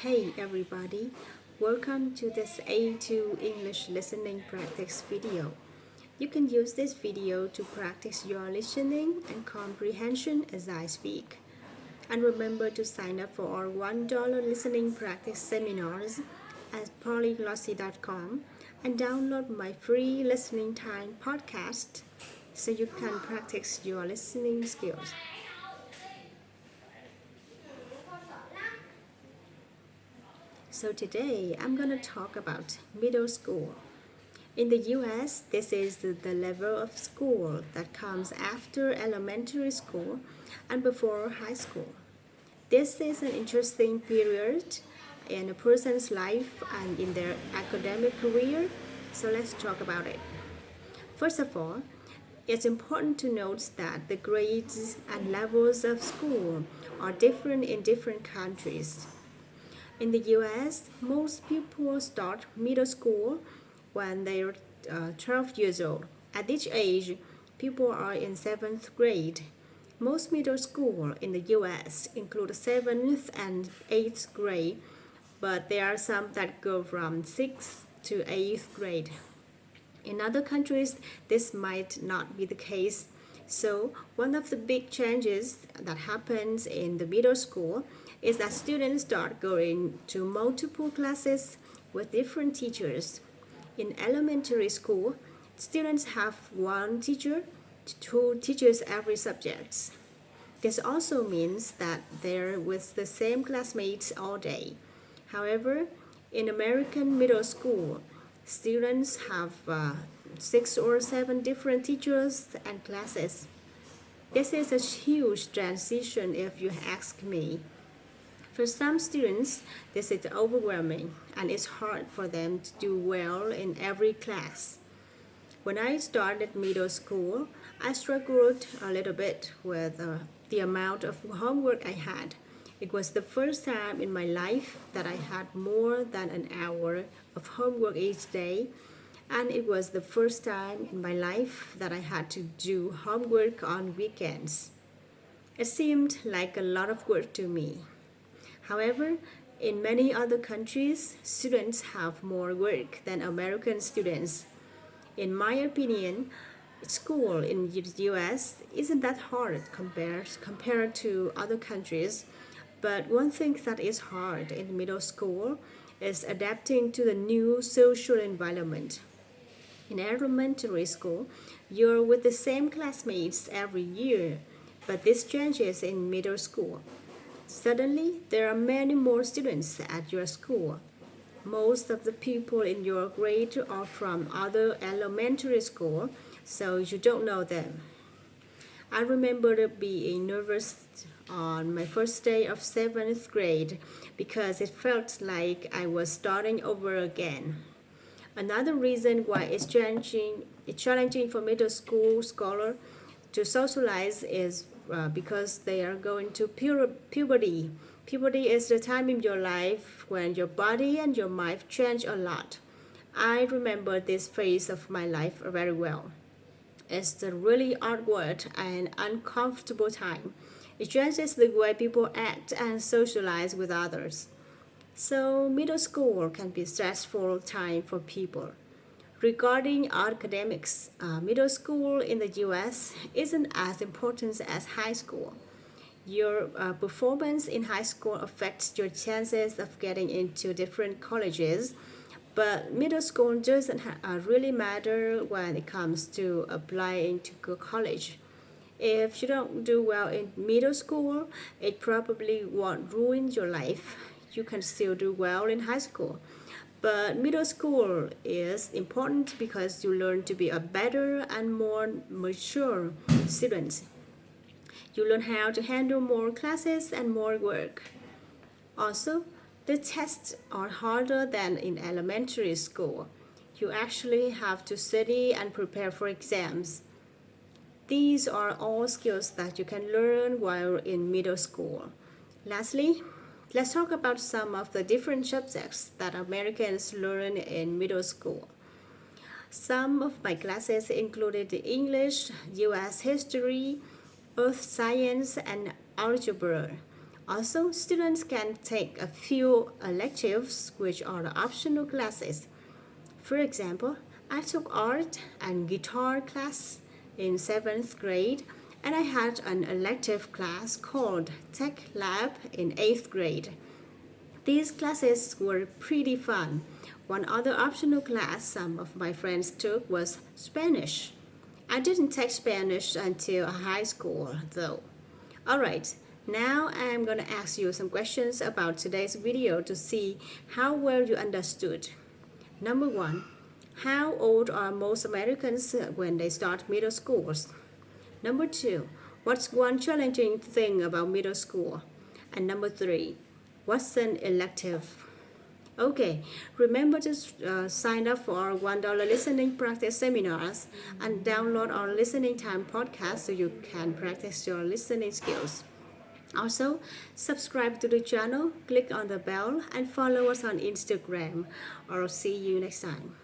Hey everybody, welcome to this A2 English listening practice video. You can use this video to practice your listening and comprehension as I speak. And remember to sign up for our $1 listening practice seminars at polyglossy.com and download my free listening time podcast so you can practice your listening skills. So today I'm going to talk about middle school. In the US, this is the level of school that comes after elementary school and before high school. This is an interesting period in a person's life and in their academic career, so let's talk about it. First of all, it's important to note that the grades and levels of school are different in different countries. In the US, most people start middle school when they're 12 years old. At this age, people are in 7th grade. Most middle school in the US include 7th and 8th grade, but there are some that go from 6th to 8th grade. In other countries, this might not be the case. So, one of the big changes that happens in the middle school is that students start going to multiple classes with different teachers. In elementary school, students have one teacher who teaches every subject. This also means that they're with the same classmates all day. However, in American middle school, students have 6 or 7 different teachers and classes. This is a huge transition if you ask me. For some students, this is overwhelming and it's hard for them to do well in every class. When I started middle school, I struggled a little bit with the amount of homework I had. It was the first time in my life that I had more than an hour of homework each day, and it was the first time in my life that I had to do homework on weekends. It seemed like a lot of work to me. However, in many other countries, students have more work than American students. In my opinion, school in the US isn't that hard compared to other countries, but one thing that is hard in middle school is adapting to the new social environment. In elementary school, you're with the same classmates every year, but this changes in middle school. Suddenly, there are many more students at your school. Most of the people in your grade are from other elementary school, so you don't know them. I remember being nervous on my first day of 7th grade because it felt like I was starting over again. Another reason why it's challenging for middle school scholar to socialize is because they are going to puberty. Puberty is the time in your life when your body and your mind change a lot. I remember this phase of my life very well. It's a really awkward and uncomfortable time. It changes the way people act and socialize with others. So, middle school can be a stressful time for people. Regarding academics, middle school in the US isn't as important as high school. Your performance in high school affects your chances of getting into different colleges, but middle school doesn't really matter when it comes to applying to go college. If you don't do well in middle school, it probably won't ruin your life. You can still do well in high school. But middle school is important because you learn to be a better and more mature student. You learn how to handle more classes and more work. Also, the tests are harder than in elementary school. You actually have to study and prepare for exams. These are all skills that you can learn while in middle school. Lastly, let's talk about some of the different subjects that Americans learn in middle school. Some of my classes included English, US history, earth science, and algebra. Also, students can take a few electives, which are the optional classes. For example, I took art and guitar class in 7th grade, and I had an elective class called Tech Lab in 8th grade. These classes were pretty fun. One other optional class some of my friends took was Spanish. I didn't take Spanish until high school, though. Alright, now I'm gonna ask you some questions about today's video to see how well you understood. Number one, how old are most Americans when they start middle schools? Number two, what's one challenging thing about middle school? And number three, what's an elective? Okay, remember to sign up for our $1 listening practice seminars and download our listening time podcast so you can practice your listening skills. Also, subscribe to the channel, click on the bell, and follow us on Instagram. Or see you next time.